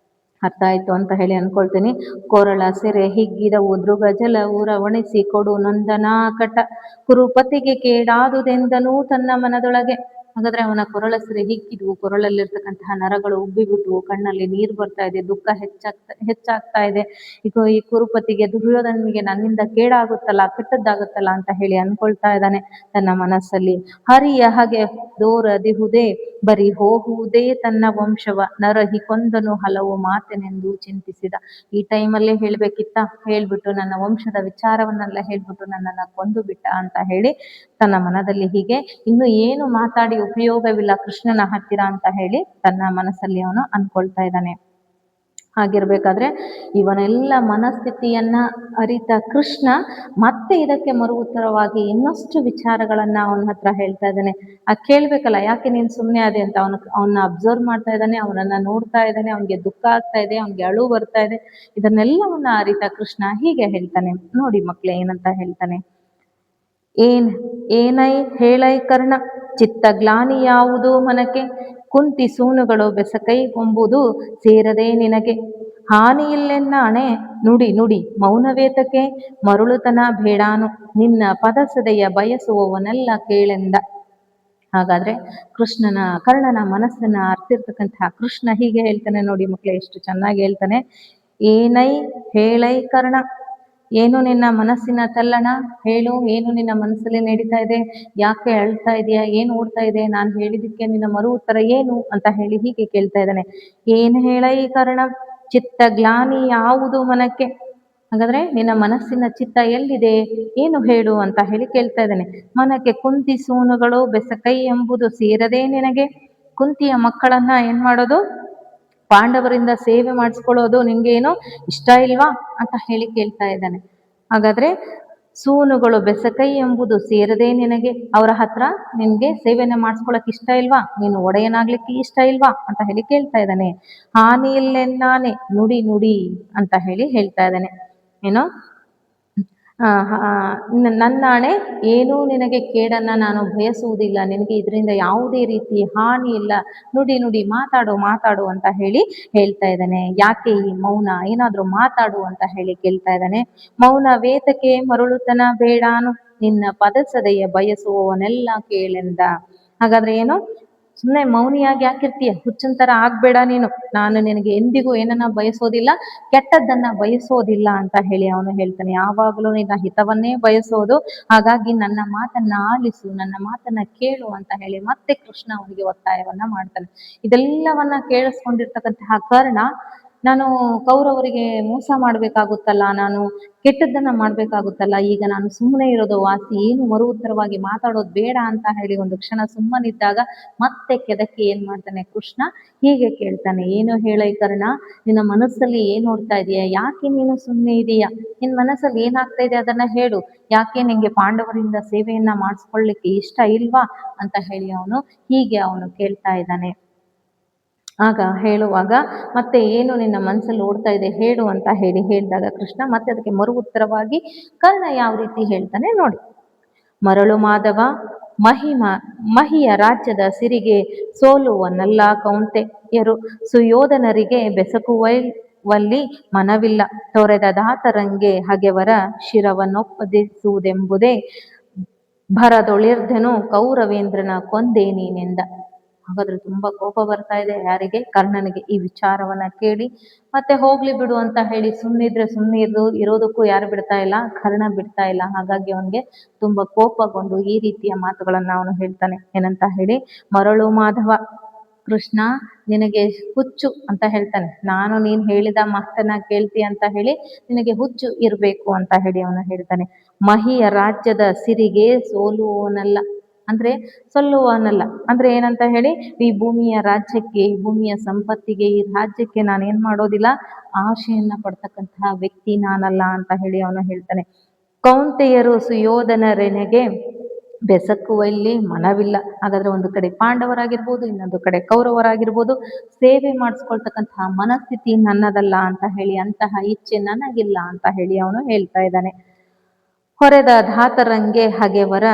ಅರ್ಥ ಆಯ್ತು ಅಂತ ಹೇಳಿ ಅನ್ಕೊಳ್ತೀನಿ. ಕೊರಳ ಸೆರೆ ಹಿಗ್ಗಿದವು ದೃಗಜಲ ಉರವಣಿಸಿ ಕೊಡು ನೊಂದನಾಕಟ ಕುರುಪತಿಗೆ ಕೇಡಾದುದೆಂದನೂ ತನ್ನ ಮನದೊಳಗೆ. ಹಾಗಾದ್ರೆ ಅವನ ಕೊರಳ ಸೆರೆ ಹಿಗ್ಗಿದ್ವು, ಕೊರಳಲ್ಲಿರ್ತಕ್ಕಂತಹ ನರಗಳು ಉಬ್ಬಿಬಿಟ್ವು, ಕಣ್ಣಲ್ಲಿ ನೀರು ಬರ್ತಾ ಇದೆ, ದುಃಖ ಹೆಚ್ಚಾಗ್ತಾ ಇದೆ. ಈಗ ಈ ಕುರುಪತಿಗೆ, ದುರ್ಯೋಧನಿಗೆ ನನ್ನಿಂದ ಕೇಡಾಗುತ್ತಲ್ಲ, ಕೆಟ್ಟದ್ದಾಗುತ್ತಲ್ಲ ಅಂತ ಹೇಳಿ ಅನ್ಕೊಳ್ತಾ ಇದ್ದಾನೆ ತನ್ನ ಮನಸ್ಸಲ್ಲಿ. ಹರಿಯ ಹಾಗೆ ದೋರದಿಹುದೇ ಬರಿ ಹೋಗುವುದೇ ತನ್ನ ವಂಶವ ನರಹಿ ಕೊಂದನು ಹಲವು ಮಾತಿನೆಂದು ಚಿಂತಿಸಿದ. ಈ ಟೈಮಲ್ಲೇ ಹೇಳ್ಬೇಕಿತ್ತ, ಹೇಳ್ಬಿಟ್ಟು ನನ್ನ ವಂಶದ ವಿಚಾರವನ್ನೆಲ್ಲ ಹೇಳ್ಬಿಟ್ಟು ನನ್ನನ್ನ ಕೊಂದು ಬಿಟ್ಟ ಅಂತ ಹೇಳಿ ತನ್ನ ಮನದಲ್ಲಿ ಹೀಗೆ, ಇನ್ನು ಏನು ಮಾತಾಡಿ ಉಪಯೋಗವಿಲ್ಲ ಕೃಷ್ಣನ ಹತ್ತಿರ ಅಂತ ಹೇಳಿ ತನ್ನ ಮನಸ್ಸಲ್ಲಿ ಅವನು ಅನ್ಕೊಳ್ತಾ ಇದ್ದಾನೆ. ಹಾಗಿರ್ಬೇಕಾದ್ರೆ ಇವನೆಲ್ಲ ಮನಸ್ಥಿತಿಯನ್ನ ಅರಿತ ಕೃಷ್ಣ ಮತ್ತೆ ಇದಕ್ಕೆ ಮರು ಉತ್ತರವಾಗಿ ಇನ್ನಷ್ಟು ವಿಚಾರಗಳನ್ನ ಅವನ ಹತ್ರ ಹೇಳ್ತಾ ಇದ್ದಾನೆ. ಕೇಳ್ಬೇಕಲ್ಲ, ಯಾಕೆ ನೀನ್ ಸುಮ್ಮನೆ ಅದೇ ಅಂತ ಅವನ್ನ ಅಬ್ಸರ್ವ್ ಮಾಡ್ತಾ ಇದ್ದಾನೆ, ಅವನನ್ನ ನೋಡ್ತಾ ಇದ್ದಾನೆ, ಅವನಿಗೆ ದುಃಖ ಆಗ್ತಾ ಇದೆ, ಅವನಿಗೆ ಅಳು ಬರ್ತಾ ಇದೆ. ಇದನ್ನೆಲ್ಲವನ್ನ ಅರಿತ ಕೃಷ್ಣ ಹೀಗೆ ಹೇಳ್ತಾನೆ. ನೋಡಿ ಮಕ್ಳೇ ಏನಂತ ಹೇಳ್ತಾನೆ. ಏನೈ ಹೇಳೈ ಕರ್ಣ ಚಿತ್ತ ಗ್ಲಾನಿ ಯಾವುದು ಮನಕ್ಕೆ ಕುಂತಿ ಸೂನುಗಳು ಬೆಸಕೈಗೊಂಬುದು ಸೇರದೆ ನಿನಗೆ ಹಾನಿಯಿಲ್ಲೆನ್ನ ಅಣೆ ನುಡಿ ನುಡಿ ಮೌನವೇತಕ್ಕೆ ಮರುಳುತನ ಬೇಡಾನು ನಿನ್ನ ಪದಸದೆಯ ಬಯಸುವವನೆಲ್ಲ ಕೇಳೆಂದ. ಹಾಗಾದ್ರೆ ಕರ್ಣನ ಮನಸ್ಸನ್ನ ಅರ್ತಿರ್ತಕ್ಕಂತಹ ಕೃಷ್ಣ ಹೀಗೆ ಹೇಳ್ತಾನೆ. ನೋಡಿ ಮಕ್ಳೇ ಎಷ್ಟು ಚೆನ್ನಾಗಿ ಹೇಳ್ತಾನೆ. ಏನೈ ಹೇಳೈ ಕರ್ಣ, ಏನು ನಿನ್ನ ಮನಸ್ಸಿನ ತಲ್ಲಣ, ಹೇಳು, ಏನು ನಿನ್ನ ಮನಸ್ಸಲ್ಲಿ ನಡೀತಾ ಇದೆ, ಯಾಕೆ ಅಳ್ತಾ ಇದೆಯಾ, ಏನು ಓಡ್ತಾ ಇದೆ, ನಾನು ಹೇಳಿದಕ್ಕೆ ನಿನ್ನ ಮರು ಉತ್ತರ ಏನು ಅಂತ ಹೇಳಿ ಹೀಗೆ ಕೇಳ್ತಾ ಇದ್ದಾನೆ. ಏನು ಹೇಳ ಈ ಕಾರಣ, ಚಿತ್ತ ಗ್ಲಾನಿ ಯಾವುದು ಮನಕ್ಕೆ. ಹಾಗಾದ್ರೆ ನಿನ್ನ ಮನಸ್ಸಿನ ಚಿತ್ತ ಎಲ್ಲಿದೆ, ಏನು ಹೇಳು ಅಂತ ಹೇಳಿ ಕೇಳ್ತಾ ಇದ್ದಾನೆ. ಮನಕ್ಕೆ ಕುಂತಿ ಸೂನುಗಳು ಬೆಸಕೈ ಎಂಬುದು ಸೇರದೆ ನಿನಗೆ. ಕುಂತಿಯ ಮಕ್ಕಳನ್ನ ಏನ್ ಮಾಡೋದು, ಪಾಂಡವರಿಂದ ಸೇವೆ ಮಾಡಿಸ್ಕೊಳ್ಳೋದು ನಿಂಗೇನು ಇಷ್ಟ ಇಲ್ವಾ ಅಂತ ಹೇಳಿ ಕೇಳ್ತಾ ಇದ್ದಾನೆ. ಹಾಗಾದ್ರೆ ಸೂನುಗಳು ಬೆಸಕೈ ಎಂಬುದು ಸೇರದೆ ನಿನಗೆ, ಅವರ ಹತ್ರ ನಿನ್ಗೆ ಸೇವೆನ ಮಾಡಿಸ್ಕೊಳಕ್ ಇಷ್ಟ ಇಲ್ವಾ, ನೀನು ಒಡೆಯನಾಗ್ಲಿಕ್ಕೆ ಇಷ್ಟ ಇಲ್ವಾ ಅಂತ ಹೇಳಿ ಕೇಳ್ತಾ ಇದ್ದಾನೆ. ಹಾನಿ ಇಲ್ಲೆನ್ನಾನೆ ನುಡಿ ನುಡಿ ಅಂತ ಹೇಳಿ ಹೇಳ್ತಾ ಇದ್ದಾನೆ. ಏನೋ ನನ್ನಾಣೆ, ಏನೂ ನಿನಗೆ ಕೇಡನ್ನ ನಾನು ಬಯಸುವುದಿಲ್ಲ, ನಿನಗೆ ಇದರಿಂದ ಯಾವುದೇ ರೀತಿ ಹಾನಿ ಇಲ್ಲ, ನುಡಿ ನುಡಿ ಮಾತಾಡು ಮಾತಾಡು ಅಂತ ಹೇಳಿ ಹೇಳ್ತಾ ಇದ್ದಾನೆ. ಯಾಕೆ ಈ ಮೌನ, ಏನಾದ್ರೂ ಮಾತಾಡು ಅಂತ ಹೇಳಿ ಕೇಳ್ತಾ ಇದ್ದಾನೆ. ಮೌನ ವೇತಕ್ಕೆ ಮರುಳುತನ ಬೇಡಾನು, ನಿನ್ನ ಪದಸದೆಯ ಬಯಸುವವನೆಲ್ಲ ಕೇಳೆಂದ. ಹಾಗಾದ್ರೆ ಏನು, ಸುಮ್ಮನೆ ಮೌನಿಯಾಗಿ ಯಾಕಿರ್ತೀಯ, ಹುಚ್ಚಂತರ ಆಗ್ಬೇಡ ನೀನು, ನಾನು ನಿನಗೆ ಎಂದಿಗೂ ಏನನ್ನ ಬಯಸೋದಿಲ್ಲ, ಕೆಟ್ಟದ್ದನ್ನ ಬಯಸೋದಿಲ್ಲ ಅಂತ ಹೇಳಿ ಅವನು ಹೇಳ್ತಾನೆ. ಯಾವಾಗಲೂ ನಿನ್ನ ಹಿತವನ್ನೇ ಬಯಸೋದು, ಹಾಗಾಗಿ ನನ್ನ ಮಾತನ್ನ ಆಲಿಸು, ನನ್ನ ಮಾತನ್ನ ಕೇಳು ಅಂತ ಹೇಳಿ ಮತ್ತೆ ಕೃಷ್ಣ ಅವನಿಗೆ ಒತ್ತಾಯವನ್ನ ಮಾಡ್ತಾನೆ. ಇದೆಲ್ಲವನ್ನ ಕೇಳಿಸ್ಕೊಂಡಿರ್ತಕ್ಕಂತಹ ಕರ್ಣ, ನಾನು ಕೌರವರಿಗೆ ಮೋಸ ಮಾಡ್ಬೇಕಾಗುತ್ತಲ್ಲ, ನಾನು ಕೆಟ್ಟದ್ದನ್ನ ಮಾಡ್ಬೇಕಾಗುತ್ತಲ್ಲ, ಈಗ ನಾನು ಸುಮ್ಮನೆ ಇರೋದು ವಾಸಿ, ಏನು ಮರು ಉತ್ತರವಾಗಿ ಮಾತಾಡೋದು ಬೇಡ ಅಂತ ಹೇಳಿ ಒಂದು ಕ್ಷಣ ಸುಮ್ಮನಿದ್ದಾಗ ಮತ್ತೆ ಕೆದಕಿ ಏನ್ ಮಾಡ್ತಾನೆ ಕೃಷ್ಣ, ಹೀಗೆ ಕೇಳ್ತಾನೆ. ಏನು ಹೇಳ ಕರ್ಣ, ನಿನ್ನ ಮನಸ್ಸಲ್ಲಿ ಏನ್ ನೋಡ್ತಾ ಇದೀಯಾ, ಯಾಕೆ ನೀನು ಸುಮ್ಮನೆ ಇದೀಯಾ, ನಿನ್ ಮನಸ್ಸಲ್ಲಿ ಏನಾಗ್ತಾ ಇದೆ ಅದನ್ನ ಹೇಳು, ಯಾಕೆ ನಿಂಗೆ ಪಾಂಡವರಿಂದ ಸೇವೆಯನ್ನ ಮಾಡಿಸ್ಕೊಳ್ಳಿಕ್ಕೆ ಇಷ್ಟ ಇಲ್ವಾ ಅಂತ ಹೇಳಿ ಅವನು ಕೇಳ್ತಾ ಇದ್ದಾನೆ. ಆಗ ಹೇಳುವಾಗ ಮತ್ತೆ ಏನು ನಿನ್ನ ಮನಸ್ಸಲ್ಲಿ ಓಡ್ತಾ ಇದೆ ಹೇಳು ಅಂತ ಹೇಳಿ ಹೇಳಿದಾಗ ಕೃಷ್ಣ ಮತ್ತೆ ಅದಕ್ಕೆ ಮರು ಉತ್ತರವಾಗಿ ಕರ್ಣ ಯಾವ ರೀತಿ ಹೇಳ್ತಾನೆ ನೋಡಿ. ಮರಳು ಮಾಧವ, ಮಹಿಯ ರಾಜ್ಯದ ಸಿರಿಗೆ ಸೋಲುವನಲ್ಲ ಕೌಂತೆಯರು, ಸುಯೋಧನರಿಗೆ ಬೆಸಕುವಲ್ಲಿ ಮನವಿಲ್ಲ, ತೊರೆದ ದಾತರಂಗೆ ಹಗೆವರ ಶಿರವನ್ನೊಪ್ಪದಿಸುವುದೆಂಬುದೇ ಭರದೊಳಿರ್ಧನು ಕೌರವೇಂದ್ರನ ಕೊಂದೇ ನೀನೆಂದ. ಹಾಗಾದ್ರೆ ತುಂಬಾ ಕೋಪ ಬರ್ತಾ ಇದೆ ಯಾರಿಗೆ, ಕರ್ಣನಿಗೆ ಈ ವಿಚಾರವನ್ನ ಕೇಳಿ. ಮತ್ತೆ ಹೋಗ್ಲಿ ಬಿಡು ಅಂತ ಹೇಳಿ ಸುಮ್ಮನಿದ್ರೆ ಇರೋದಕ್ಕೂ ಯಾರು ಬಿಡ್ತಾ ಇಲ್ಲ, ಕರ್ಣ ಬಿಡ್ತಾ ಇಲ್ಲ. ಹಾಗಾಗಿ ಅವನಿಗೆ ತುಂಬಾ ಕೋಪಗೊಂಡು ಈ ರೀತಿಯ ಮಾತುಗಳನ್ನ ಅವನು ಹೇಳ್ತಾನೆ. ಏನಂತ ಹೇಳಿ, ಮರಳು ಮಾಧವ, ಕೃಷ್ಣ ನಿನಗೆ ಹುಚ್ಚು ಅಂತ ಹೇಳ್ತಾನೆ, ನೀನ್ ಹೇಳಿದ ಮಾತನ್ನ ಕೇಳ್ತಿ ಅಂತ ಹೇಳಿ ನಿನಗೆ ಹುಚ್ಚು ಇರ್ಬೇಕು ಅಂತ ಹೇಳಿ ಅವನು ಹೇಳ್ತಾನೆ. ಮಹಿಯ ರಾಜ್ಯದ ಸಿರಿಗೆ ಸೋಲುವನಲ್ಲ ಅಂದ್ರೆ ಸಲ್ಲುವನಲ್ಲ ಅಂದ್ರೆ ಏನಂತ ಹೇಳಿ, ಈ ಭೂಮಿಯ ರಾಜ್ಯಕ್ಕೆ, ಈ ಭೂಮಿಯ ಸಂಪತ್ತಿಗೆ, ಈ ರಾಜ್ಯಕ್ಕೆ ನಾನು ಏನ್ ಮಾಡೋದಿಲ್ಲ, ಆಶೆಯನ್ನ ಪಡ್ತಕ್ಕಂತಹ ವ್ಯಕ್ತಿ ನಾನಲ್ಲ ಅಂತ ಹೇಳಿ ಅವನು ಹೇಳ್ತಾನೆ. ಕೌಂತೆಯರು ಸುಯೋಧನರೆನೆಗೆ ಬೆಸಕುವಲ್ಲಿ ಮನವಿಲ್ಲ. ಹಾಗಾದ್ರೆ ಒಂದು ಕಡೆ ಪಾಂಡವರಾಗಿರ್ಬೋದು, ಇನ್ನೊಂದು ಕಡೆ ಕೌರವರಾಗಿರ್ಬೋದು, ಸೇವೆ ಮಾಡಿಸ್ಕೊಳ್ತಕ್ಕಂತಹ ಮನಸ್ಥಿತಿ ನನ್ನದಲ್ಲ ಅಂತ ಹೇಳಿ, ಅಂತಹ ಇಚ್ಛೆ ನನಗಿಲ್ಲ ಅಂತ ಹೇಳಿ ಅವನು ಹೇಳ್ತಾ ಇದ್ದಾನೆ. ಹೊರೆದ ಧಾತರಂಗೆ ಹಗೆವರ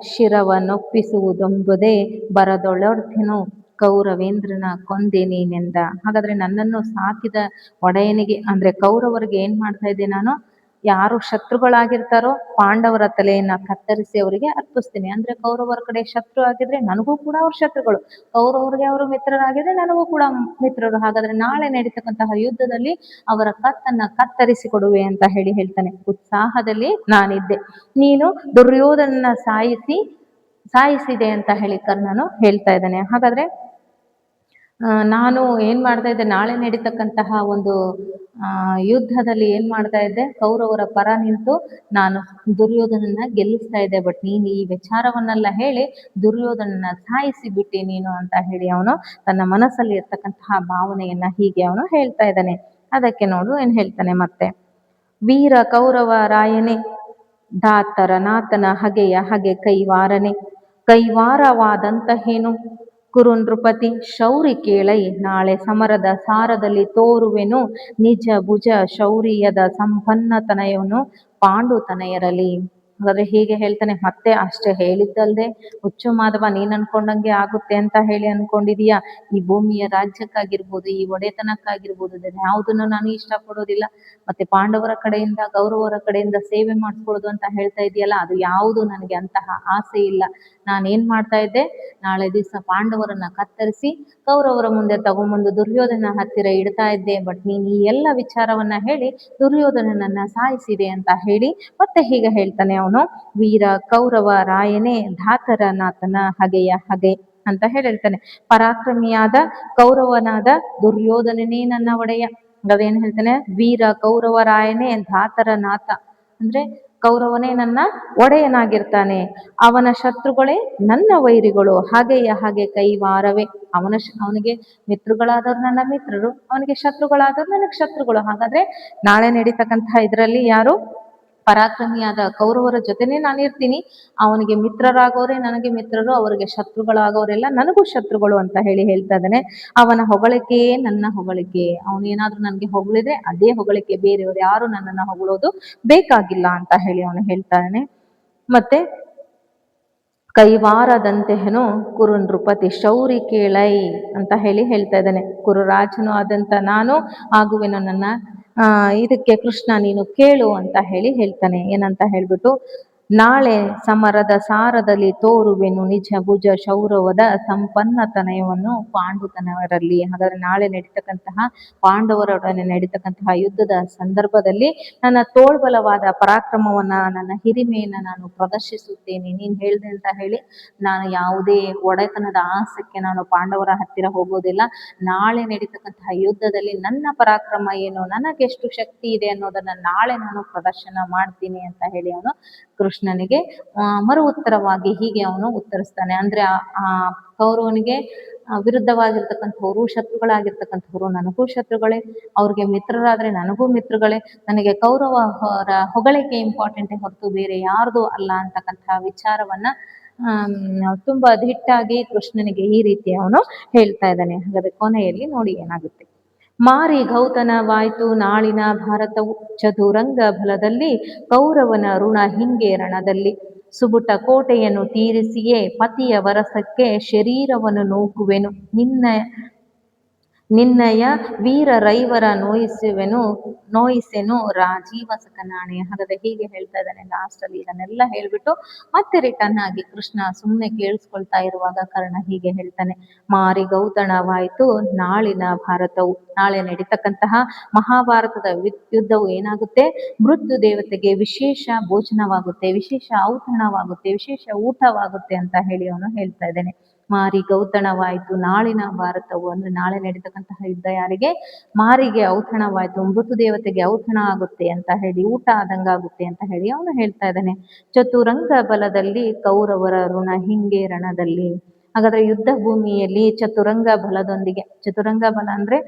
ಶಿರವನ್ನೊಪ್ಪಿಸುವುದೆಂಬುದೇ ಬರದೊಳರ್ಧನು ಕೌರವೇಂದ್ರನ ಕೊಂದೆ ನೀನೆಂದ. ಹಾಗಾದ್ರೆ ನನ್ನನ್ನು ಸಾಕಿದ ಒಡೆಯನಿಗೆ ಅಂದ್ರೆ ಕೌರವರಿಗೆ ಏನ್ ಮಾಡ್ತಾ ಇದ್ದೆ ನಾನು, ಯಾರು ಶತ್ರುಗಳಾಗಿರ್ತಾರೋ ಪಾಂಡವರ ತಲೆಯನ್ನ ಕತ್ತರಿಸಿ ಅವರಿಗೆ ಅರ್ಪಿಸ್ತೀನಿ. ಅಂದ್ರೆ ಕೌರವರ ಕಡೆ ಶತ್ರು ಆಗಿದ್ರೆ ನನಗೂ ಕೂಡ ಅವ್ರ ಶತ್ರುಗಳು, ಕೌರವರಿಗೆ ಅವರು ಮಿತ್ರರಾಗಿದ್ರೆ ನನಗೂ ಕೂಡ ಮಿತ್ರರು. ಹಾಗಾದ್ರೆ ನಾಳೆ ನಡೀತಕ್ಕಂತಹ ಯುದ್ಧದಲ್ಲಿ ಅವರ ಕತ್ತನ್ನ ಕತ್ತರಿಸಿ ಕೊಡುವೆ ಅಂತ ಹೇಳಿ ಹೇಳ್ತಾನೆ. ಉತ್ಸಾಹದಲ್ಲಿ ನಾನಿದ್ದೆ, ನೀನು ದುರ್ಯೋಧನನ ಸಾಯಿಸಿದೆ ಅಂತ ಹೇಳಿ ಕರ್ಣನು ಹೇಳ್ತಾ ಇದ್ದಾನೆ. ಹಾಗಾದ್ರೆ ನಾನು ಏನ್ ಮಾಡ್ತಾ ಇದ್ದೆ, ನಾಳೆ ನಡೀತಕ್ಕಂತಹ ಒಂದು ಯುದ್ಧದಲ್ಲಿ ಏನ್ ಮಾಡ್ತಾ ಇದ್ದೆ, ಕೌರವರ ಪರ ನಿಂತು ನಾನು ದುರ್ಯೋಧನನ ಗೆಲ್ಲಿಸ್ತಾ ಇದ್ದೆ. ಬಟ್ ನೀನು ಈ ವಿಚಾರವನ್ನೆಲ್ಲ ಹೇಳಿ ದುರ್ಯೋಧನನ ಸಾಯಿಸಿ ಬಿಟ್ಟಿ ನೀನು ಅಂತ ಹೇಳಿ ಅವನು ತನ್ನ ಮನಸ್ಸಲ್ಲಿ ಇರ್ತಕ್ಕಂತಹ ಭಾವನೆಯನ್ನ ಹೀಗೆ ಅವನು ಹೇಳ್ತಾ ಇದ್ದಾನೆ. ಅದಕ್ಕೆ ನೋಡು ಏನ್ ಹೇಳ್ತಾನೆ ಮತ್ತೆ, ವೀರ ಕೌರವ ರಾಯನೇ ದಾತರ ನಾತನ ಹಗೆ ಕೈವಾರವಾದಂತಹೇನು, ಕುರು ನೃಪತಿ ಶೌರಿ ಕೇಳೈ, ನಾಳೆ ಸಮರದ ಸಾರದಲ್ಲಿ ತೋರುವೆನು ನಿಜ ಭುಜ ಶೌರ್ಯದ ಸಂಪನ್ನತನಯವನು ಪಾಂಡುತನಯರಲಿ. ಹಾಗಾದ್ರೆ ಹೀಗೆ ಹೇಳ್ತಾನೆ. ಮತ್ತೆ ಅಷ್ಟೇ ಹೇಳಿದ್ದಲ್ದೆ, ಹುಚ್ಚು ಮಾಧವ ನೀನ್ ಅನ್ಕೊಂಡಂಗೆ ಆಗುತ್ತೆ ಅಂತ ಹೇಳಿ ಅನ್ಕೊಂಡಿದೀಯಾ? ಈ ಭೂಮಿಯ ರಾಜ್ಯಕ್ಕಾಗಿರ್ಬೋದು, ಈ ಒಡೆತನಕ್ಕಾಗಿರ್ಬೋದು, ಯಾವುದನ್ನು ನಾನು ಇಷ್ಟಪಡೋದಿಲ್ಲ. ಮತ್ತೆ ಪಾಂಡವರ ಕಡೆಯಿಂದ ಕೌರವರ ಕಡೆಯಿಂದ ಸೇವೆ ಮಾಡಿಸ್ಕೊಳ್ಳೋದು ಅಂತ ಹೇಳ್ತಾ ಇದೆಯಲ್ಲ, ಅದು ಯಾವುದು ನನಗೆ ಅಂತಹ ಆಸೆ ಇಲ್ಲ. ನಾನೇನ್ ಮಾಡ್ತಾ ಇದ್ದೆ, ನಾಳೆ ದಿವಸ ಪಾಂಡವರನ್ನ ಕತ್ತರಿಸಿ ಕೌರವರ ಮುಂದೆ ತಗೊಂಬಂದು ದುರ್ಯೋಧನ ಹತ್ತಿರ ಇಡ್ತಾ ಇದ್ದೆ. ಬಟ್ ನೀನ್ ಈ ಎಲ್ಲ ವಿಚಾರವನ್ನ ಹೇಳಿ ದುರ್ಯೋಧನನನ್ನ ಸಾಯಿಸಿದೆ ಅಂತ ಹೇಳಿ ಮತ್ತೆ ಹೀಗೆ ಹೇಳ್ತಾನೆ ಅವನು, ವೀರ ಕೌರವ ರಾಯನೇ ಧಾತರನಾಥನ ಹಗೆಯ ಹಗೆ ಅಂತ ಹೇಳ್ತಾನೆ. ಪರಾಕ್ರಮಿಯಾದ ಕೌರವನಾದ ದುರ್ಯೋಧನನೇ ನನ್ನ ಒಡೆಯ. ಅದೇನ್ ಹೇಳ್ತಾನೆ, ವೀರ ಕೌರವರಾಯನೇ ಧಾತರನಾಥ ಅಂದ್ರೆ ಕೌರವನೇ ನನ್ನ ಒಡೆಯನಾಗಿರ್ತಾನೆ, ಅವನ ಶತ್ರುಗಳೇ ನನ್ನ ವೈರಿಗಳು, ಹಾಗೆ ಕೈವಾರವೇ. ಅವನಿಗೆ ಮಿತ್ರಗಳಾದವ್ರು ನನ್ನ ಮಿತ್ರರು, ಅವನಿಗೆ ಶತ್ರುಗಳಾದವ್ರು ನನಗೆ ಶತ್ರುಗಳು. ಹಾಗಾದ್ರೆ ನಾಳೆ ನಡೀತಕ್ಕಂತಹ ಇದರಲ್ಲಿ ಯಾರು ಪರಾಕ್ರಮಿಯಾದ ಕೌರವರ ಜೊತೆನೆ ನಾನು ಇರ್ತೀನಿ. ಅವನಿಗೆ ಮಿತ್ರರಾಗೋರೆ ನನಗೆ ಮಿತ್ರರು, ಅವರಿಗೆ ಶತ್ರುಗಳಾಗೋರೆಲ್ಲ ನನಗೂ ಶತ್ರುಗಳು ಅಂತ ಹೇಳಿ ಹೇಳ್ತಾ ಇದ್ದಾನೆ. ಅವನ ಹೊಗಳಿಕೆಯೇ ನನ್ನ ಹೊಗಳಿಕೆ. ಅವನೇನಾದ್ರೂ ನನಗೆ ಹೊಗಳಿದ್ರೆ ಅದೇ ಹೊಗಳಿಕೆ, ಬೇರೆಯವರು ಯಾರು ನನ್ನನ್ನ ಹೊಗಳೋದು ಬೇಕಾಗಿಲ್ಲ ಅಂತ ಹೇಳಿ ಅವನು ಹೇಳ್ತಾನೆ. ಮತ್ತೆ ಕೈವಾರದಂತೆಹನು ಕುರು ನೃಪತಿ ಶೌರಿ ಕೇಳೈ ಅಂತ ಹೇಳಿ ಹೇಳ್ತಾ ಇದ್ದಾನೆ. ಕುರುರಾಜನು ಆದಂತ ನಾನು ಆಗುವೆನು, ನನ್ನ ಇದಕ್ಕೆ ಕೃಷ್ಣ ನೀನು ಕೇಳು ಅಂತ ಹೇಳಿ ಹೇಳ್ತಾನೆ. ಏನಂತ ಹೇಳ್ಬಿಟ್ಟು, ನಾಳೆ ಸಮರದ ಸಾರದಲ್ಲಿ ತೋರುವೆನು ನಿಜ ಭುಜ ಶೌರವದ ಸಂಪನ್ನತನಯವನ್ನು ಪಾಂಡುತನವರಲ್ಲಿ. ಹಾಗಾದ್ರೆ ನಾಳೆ ನಡೀತಕ್ಕಂತಹ ಪಾಂಡವರೊಡನೆ ನಡೀತಕ್ಕಂತಹ ಯುದ್ಧದ ಸಂದರ್ಭದಲ್ಲಿ ನನ್ನ ತೋಳ್ಬಲವಾದ ಪರಾಕ್ರಮವನ್ನ, ನನ್ನ ಹಿರಿಮೆಯನ್ನ ನಾನು ಪ್ರದರ್ಶಿಸುತ್ತೇನೆ. ನೀನ್ ಹೇಳ್ದೆ ಅಂತ ಹೇಳಿ ನಾನು ಯಾವುದೇ ಒಡೆತನದ ಆಸಕ್ಕೆ ನಾನು ಪಾಂಡವರ ಹತ್ತಿರ ಹೋಗೋದಿಲ್ಲ. ನಾಳೆ ನಡೀತಕ್ಕಂತಹ ಯುದ್ಧದಲ್ಲಿ ನನ್ನ ಪರಾಕ್ರಮ ಏನು, ನನಗೆಷ್ಟು ಶಕ್ತಿ ಇದೆ ಅನ್ನೋದನ್ನ ನಾಳೆ ನಾನು ಪ್ರದರ್ಶನ ಮಾಡ್ತೀನಿ ಅಂತ ಹೇಳಿ ಅವನು ಕೃಷ್ಣನಿಗೆ ಮರು ಉತ್ತರವಾಗಿ ಹೀಗೆ ಅವನು ಉತ್ತರಿಸ್ತಾನೆ. ಅಂದ್ರೆ ಆ ಕೌರವನಿಗೆ ವಿರುದ್ಧವಾಗಿರ್ತಕ್ಕಂಥವ್ರು, ಶತ್ರುಗಳಾಗಿರ್ತಕ್ಕಂಥವ್ರು ನನಗೂ ಶತ್ರುಗಳೇ, ಅವ್ರಿಗೆ ಮಿತ್ರರಾದ್ರೆ ನನಗೂ ಮಿತ್ರಗಳೇ, ನನಗೆ ಕೌರವರ ಹೊಗಳಿಕೆ ಇಂಪಾರ್ಟೆಂಟೇ ಹೊರತು ಬೇರೆ ಯಾರ್ದು ಅಲ್ಲ ಅಂತಕ್ಕಂಥ ವಿಚಾರವನ್ನ ತುಂಬಾ ದಿಟ್ಟಾಗಿ ಕೃಷ್ಣನಿಗೆ ಈ ರೀತಿ ಅವನು ಹೇಳ್ತಾ ಇದ್ದಾನೆ. ಹಾಗಾದ್ರೆ ಕೊನೆಯಲ್ಲಿ ನೋಡಿ ಏನಾಗುತ್ತೆ. ಮಾರಿ ಗೌತನವಾಯ್ತು ನಾಳಿನ ಭಾರತವು, ಚದುರಂಗ ಬಲದಲ್ಲಿ ಕೌರವನ ಋಣ ಹಿಂಗೆ ರಣದಲ್ಲಿ, ಸುಬುಟ ಕೋಟೆಯನ್ನು ತೀರಿಸಿಯೇ ಪತಿಯ ವರಸಕ್ಕೆ ಶರೀರವನ್ನು ನೂಕುವೆನು, ನಿನ್ನಯ ವೀರ ರೈವರ ನೋಯಿಸೆನು ರಾಜೀವ ಸಕನಾಣೆ. ಹಾಗಾದ್ರೆ ಹೀಗೆ ಹೇಳ್ತಾ ಇದ್ದಾನೆ ಲಾಸ್ಟ್ ಅಲ್ಲಿ. ಇದನ್ನೆಲ್ಲ ಹೇಳ್ಬಿಟ್ಟು ಮತ್ತೆ ರಿಟರ್ನ್ ಆಗಿ ಕೃಷ್ಣ ಸುಮ್ಮನೆ ಕೇಳಿಸ್ಕೊಳ್ತಾ ಇರುವಾಗ ಕರ್ಣ ಹೀಗೆ ಹೇಳ್ತಾನೆ, ಮಾರಿ ಗೌತಣವಾಯ್ತು ನಾಳಿನ ಭಾರತವು, ನಾಳೆ ನಡೀತಕ್ಕಂತಹ ಮಹಾಭಾರತದ ಯುದ್ಧವು ಏನಾಗುತ್ತೆ, ಮೃತ್ಯು ದೇವತೆಗೆ ವಿಶೇಷ ಭೋಜನವಾಗುತ್ತೆ, ವಿಶೇಷ ಔತಣವಾಗುತ್ತೆ, ವಿಶೇಷ ಊಟವಾಗುತ್ತೆ ಅಂತ ಹೇಳಿ ಅವನು ಹೇಳ್ತಾ ಇದ್ದಾನೆ. ಮಾರಿ ಗೌತಣವಾಯ್ತು ನಾಳಿನ ಭಾರತವು ಅಂದ್ರೆ ನಾಳೆ ನಡೀತಕ್ಕಂತಹ ಯುದ್ಧ ಯಾರಿಗೆ, ಮಾರಿಗೆ ಔತಣವಾಯ್ತು, ಮೃತು ದೇವತೆಗೆ ಔತಣ ಆಗುತ್ತೆ ಅಂತ ಹೇಳಿ, ಊಟ ಆದಂಗಾಗುತ್ತೆ ಅಂತ ಹೇಳಿ ಅವನು ಹೇಳ್ತಾ ಇದ್ದಾನೆ. ಚತುರಂಗ ಬಲದಲ್ಲಿ ಕೌರವರ ಋಣ ಹಿಂಗೆ ರಣದಲ್ಲಿ. ಹಾಗಾದ್ರೆ ಯುದ್ಧ ಭೂಮಿಯಲ್ಲಿ ಚತುರಂಗ ಬಲದೊಂದಿಗೆ, ಚತುರಂಗ ಬಲ ಅಂದ್ರೆ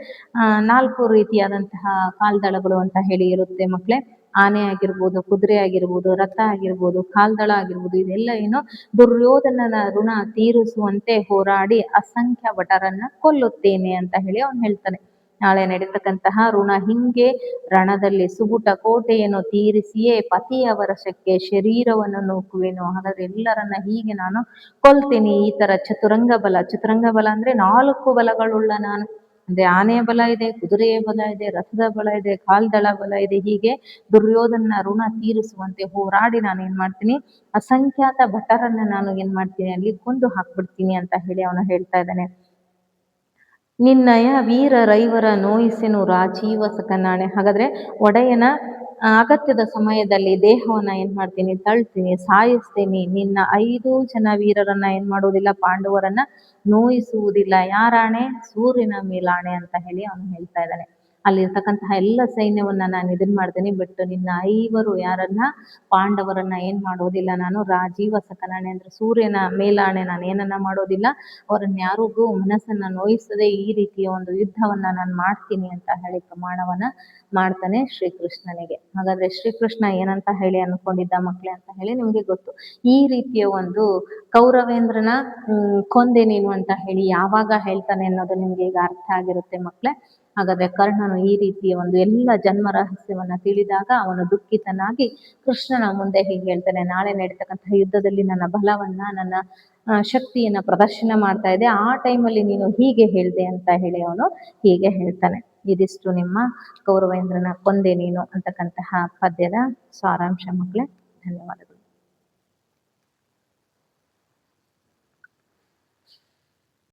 4 ರೀತಿಯಾದಂತಹ ಕಾಲ್ದಳಗಳು ಅಂತ ಹೇಳಿ ಇರುತ್ತೆ ಮಕ್ಕಳೇ. ಆನೆ ಆಗಿರ್ಬೋದು, ಕುದುರೆ ಆಗಿರ್ಬೋದು, ರಥ ಆಗಿರ್ಬೋದು, ಕಾಲ್ದಳ ಆಗಿರ್ಬೋದು, ಇದೆಲ್ಲ ಏನು ದುರ್ಯೋಧನನ ಋಣ ತೀರಿಸುವಂತೆ ಹೋರಾಡಿ ಅಸಂಖ್ಯ ಭಟರನ್ನ ಕೊಲ್ಲುತ್ತೇನೆ ಅಂತ ಹೇಳಿ ಅವನು ಹೇಳ್ತಾನೆ. ನಾಳೆ ನಡೀತಕ್ಕಂತಹ ಋಣ ಹಿಂಗೆ ರಣದಲ್ಲಿ ಸುಬುಟ ಕೋಟೆಯನ್ನು ತೀರಿಸಿಯೇ ಪತಿಯ ವರಸಕ್ಕೆ ಶರೀರವನ್ನು ನೂಕುವೆನು. ಹಾಗಾದ್ರೆ ಎಲ್ಲರನ್ನ ಹೀಗೆ ನಾನು ಕೊಲ್ತೀನಿ. ಈ ತರ ಚತುರಂಗ ಬಲ, ಚತುರಂಗ ಬಲ ಅಂದ್ರೆ 4 ಬಲಗಳುಳ್ಳ ನಾನು. ಅಂದ್ರೆ ಆನೆಯ ಬಲ ಇದೆ, ಕುದುರೆಯ ಬಲ ಇದೆ, ರಥದ ಬಲ ಇದೆ, ಕಾಲ್ದಳ ಬಲ ಇದೆ. ಹೀಗೆ ದುರ್ಯೋಧನ ಋಣ ತೀರಿಸುವಂತೆ ಹೋರಾಡಿ ನಾನು ಏನ್ ಮಾಡ್ತೀನಿ, ಅಸಂಖ್ಯಾತ ಭಟರನ್ನ ನಾನು ಏನ್ ಮಾಡ್ತೀನಿ, ಅಲ್ಲಿ ಕೊಂದು ಹಾಕ್ಬಿಡ್ತೀನಿ ಅಂತ ಹೇಳಿ ಅವನು ಹೇಳ್ತಾ ಇದ್ದಾನೆ. ನಿನ್ನಯ ವೀರ ರೈವರ ನೋಯಿಸೆನು ರಾಜೀವ ಸಕನಾಣೆ. ಹಾಗಾದ್ರೆ ಒಡೆಯನ ಅಗತ್ಯದ ಸಮಯದಲ್ಲಿ ದೇಹವನ್ನ ಏನ್ ಮಾಡ್ತೀನಿ, ತಳ್ತೀನಿ, ಸಾಯಿಸ್ತೀನಿ. ನಿನ್ನ 5 ಜನ ವೀರರನ್ನ ಏನ್ ಮಾಡೋದಿಲ್ಲ, ಪಾಂಡವರನ್ನ ನೋಯಿಸುವುದಿಲ್ಲ. ಯಾರಾಣೆ, ಸೂರ್ಯನ ಮೇಲಾಣೆ ಅಂತ ಹೇಳಿ ಅವನು ಹೇಳ್ತಾ ಇದ್ದಾನೆ. ಅಲ್ಲಿರ್ತಕ್ಕಂತಹ ಎಲ್ಲ ಸೈನ್ಯವನ್ನ ನಾನು ಇದನ್ ಮಾಡ್ತೀನಿ, ಬಟ್ ನಿನ್ನ 5 ಯಾರನ್ನ, ಪಾಂಡವರನ್ನ ಏನ್ ಮಾಡೋದಿಲ್ಲ ನಾನು, ರಾಜೀವ ಸಕನಾಣೆ ಅಂದ್ರೆ ಸೂರ್ಯನ ಮೇಲಾಣೆ, ನಾನು ಏನನ್ನ ಮಾಡೋದಿಲ್ಲ, ಅವರನ್ನ ಯಾರಿಗೂ ಮನಸ್ಸನ್ನ ನೋಯಿಸದೆ ಈ ರೀತಿಯ ಒಂದು ಯುದ್ಧವನ್ನ ನಾನು ಮಾಡ್ತೀನಿ ಅಂತ ಹೇಳಿ ಪ್ರಮಾಣವನ್ನ ಮಾಡ್ತಾನೆ ಶ್ರೀಕೃಷ್ಣನಿಗೆ. ಹಾಗಾದ್ರೆ ಶ್ರೀಕೃಷ್ಣ ಏನಂತ ಹೇಳಿ ಅನ್ಕೊಂಡಿದ್ದ ಮಕ್ಳೇ ಅಂತ ಹೇಳಿ ನಿಮ್ಗೆ ಗೊತ್ತು. ಈ ರೀತಿಯ ಒಂದು ಕೌರವೇಂದ್ರನ ಕೊಂದೆ ನೀನು ಅಂತ ಹೇಳಿ ಯಾವಾಗ ಹೇಳ್ತಾನೆ ಅನ್ನೋದು ನಿಮ್ಗೆ ಈಗ ಅರ್ಥ ಆಗಿರುತ್ತೆ ಮಕ್ಳೇ. ಹಾಗಾದ್ರೆ ಕರ್ಣನು ಈ ರೀತಿಯ ಒಂದು ಎಲ್ಲ ಜನ್ಮ ರಹಸ್ಯವನ್ನ ತಿಳಿದಾಗ ಅವನು ದುಃಖಿತನಾಗಿ ಕೃಷ್ಣನ ಮುಂದೆ ಹೀಗೆ ಹೇಳ್ತಾನೆ, ನಾಳೆ ನಡೀತಕ್ಕಂತಹ ಯುದ್ಧದಲ್ಲಿ ನನ್ನ ಬಲವನ್ನ ನನ್ನ ಶಕ್ತಿಯನ್ನ ಪ್ರದರ್ಶನ ಮಾಡ್ತಾ ಇದೆ, ಆ ಟೈಮಲ್ಲಿ ನೀನು ಹೀಗೆ ಹೇಳ್ದೆ ಅಂತ ಹೇಳಿ ಅವನು ಹೀಗೆ ಹೇಳ್ತಾನೆ. ಇದಿಷ್ಟು ನಿಮ್ಮ ಕೌರವೇಂದ್ರನ ಕೊಂದೆ ನೀನು ಅಂತಕ್ಕಂತಹ ಪದ್ಯದ ಸಾರಾಂಶ ಮಕ್ಕಳೇ. ಧನ್ಯವಾದಗಳು.